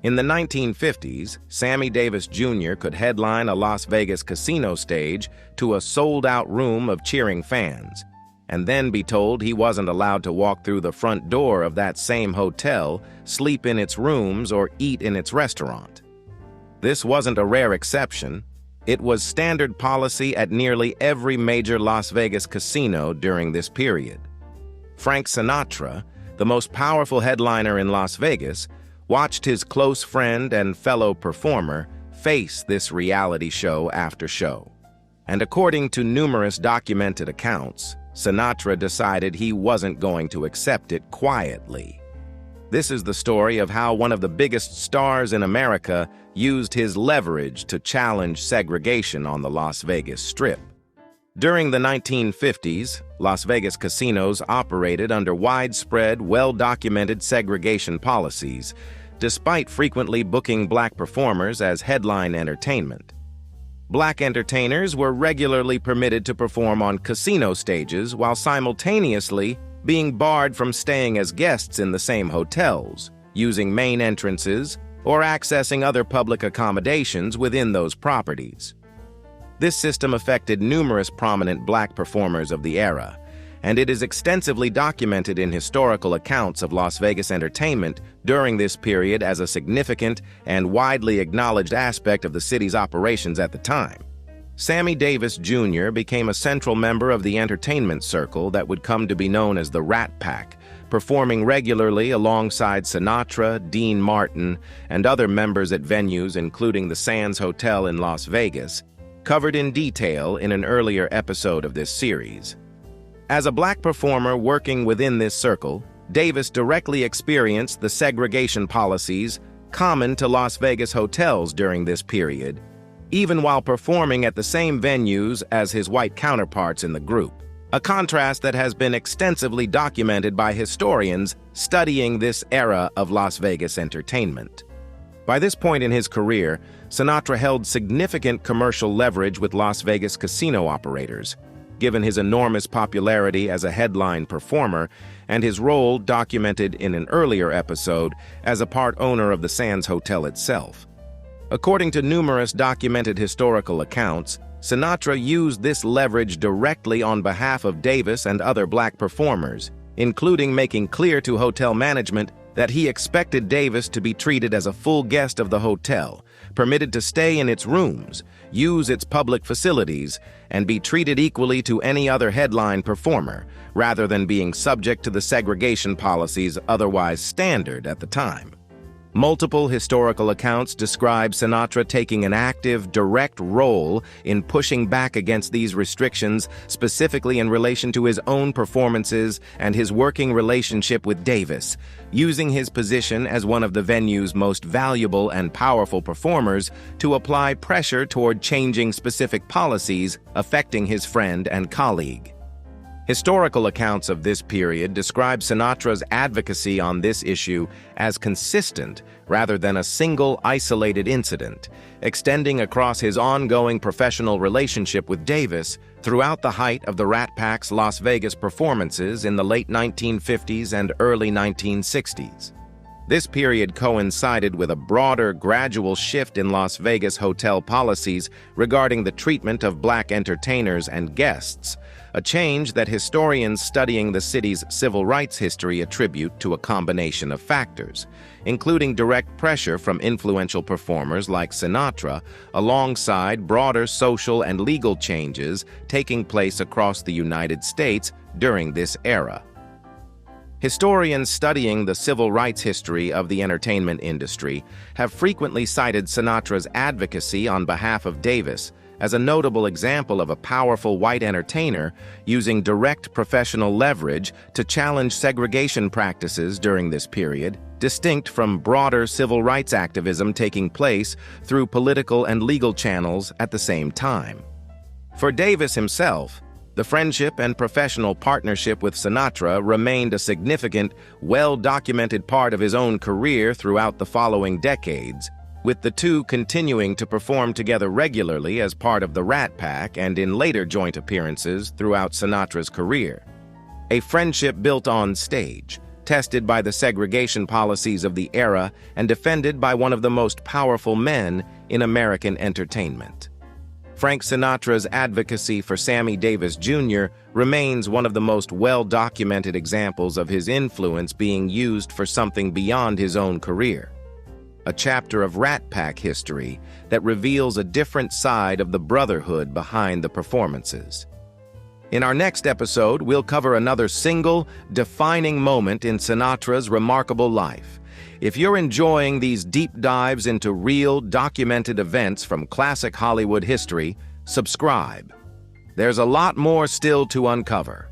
In the 1950s, Sammy Davis Jr. could headline a Las Vegas casino stage to a sold-out room of cheering fans, and then be told he wasn't allowed to walk through the front door of that same hotel, sleep in its rooms, or eat in its restaurant. This wasn't a rare exception. It was standard policy at nearly every major Las Vegas casino during this period. Frank Sinatra, the most powerful headliner in Las Vegas, watched his close friend and fellow performer face this reality show after show. And according to numerous documented accounts, Sinatra decided he wasn't going to accept it quietly. This is the story of how one of the biggest stars in America used his leverage to challenge segregation on the Las Vegas Strip. During the 1950s, Las Vegas casinos operated under widespread, well-documented segregation policies, despite frequently booking black performers as headline entertainment. Black entertainers were regularly permitted to perform on casino stages while simultaneously being barred from staying as guests in the same hotels, using main entrances, or accessing other public accommodations within those properties. This system affected numerous prominent black performers of the era, and it is extensively documented in historical accounts of Las Vegas entertainment during this period as a significant and widely acknowledged aspect of the city's operations at the time. Sammy Davis Jr. became a central member of the entertainment circle that would come to be known as the Rat Pack, performing regularly alongside Sinatra, Dean Martin, and other members at venues including the Sands Hotel in Las Vegas, covered in detail in an earlier episode of this series. As a black performer working within this circle, Davis directly experienced the segregation policies common to Las Vegas hotels during this period, even while performing at the same venues as his white counterparts in the group, a contrast that has been extensively documented by historians studying this era of Las Vegas entertainment. By this point in his career, Sinatra held significant commercial leverage with Las Vegas casino operators, given his enormous popularity as a headline performer and his role documented in an earlier episode as a part owner of the Sands Hotel itself. According to numerous documented historical accounts, Sinatra used this leverage directly on behalf of Davis and other black performers, including making clear to hotel management that he expected Davis to be treated as a full guest of the hotel, permitted to stay in its rooms, use its public facilities, and be treated equally to any other headline performer, rather than being subject to the segregation policies otherwise standard at the time. Multiple historical accounts describe Sinatra taking an active, direct role in pushing back against these restrictions, specifically in relation to his own performances and his working relationship with Davis, using his position as one of the venue's most valuable and powerful performers to apply pressure toward changing specific policies affecting his friend and colleague. Historical accounts of this period describe Sinatra's advocacy on this issue as consistent rather than a single isolated incident, extending across his ongoing professional relationship with Davis throughout the height of the Rat Pack's Las Vegas performances in the late 1950s and early 1960s. This period coincided with a broader, gradual shift in Las Vegas hotel policies regarding the treatment of black entertainers and guests, a change that historians studying the city's civil rights history attribute to a combination of factors, including direct pressure from influential performers like Sinatra, alongside broader social and legal changes taking place across the United States during this era. Historians studying the civil rights history of the entertainment industry have frequently cited Sinatra's advocacy on behalf of Davis as a notable example of a powerful white entertainer using direct professional leverage to challenge segregation practices during this period, distinct from broader civil rights activism taking place through political and legal channels at the same time. For Davis himself, the friendship and professional partnership with Sinatra remained a significant, well-documented part of his own career throughout the following decades, with the two continuing to perform together regularly as part of the Rat Pack and in later joint appearances throughout Sinatra's career. A friendship built on stage, tested by the segregation policies of the era and defended by one of the most powerful men in American entertainment. Frank Sinatra's advocacy for Sammy Davis Jr. remains one of the most well-documented examples of his influence being used for something beyond his own career. A chapter of Rat Pack history that reveals a different side of the brotherhood behind the performances. In our next episode, we'll cover another single, defining moment in Sinatra's remarkable life. If you're enjoying these deep dives into real, documented events from classic Hollywood history, subscribe. There's a lot more still to uncover.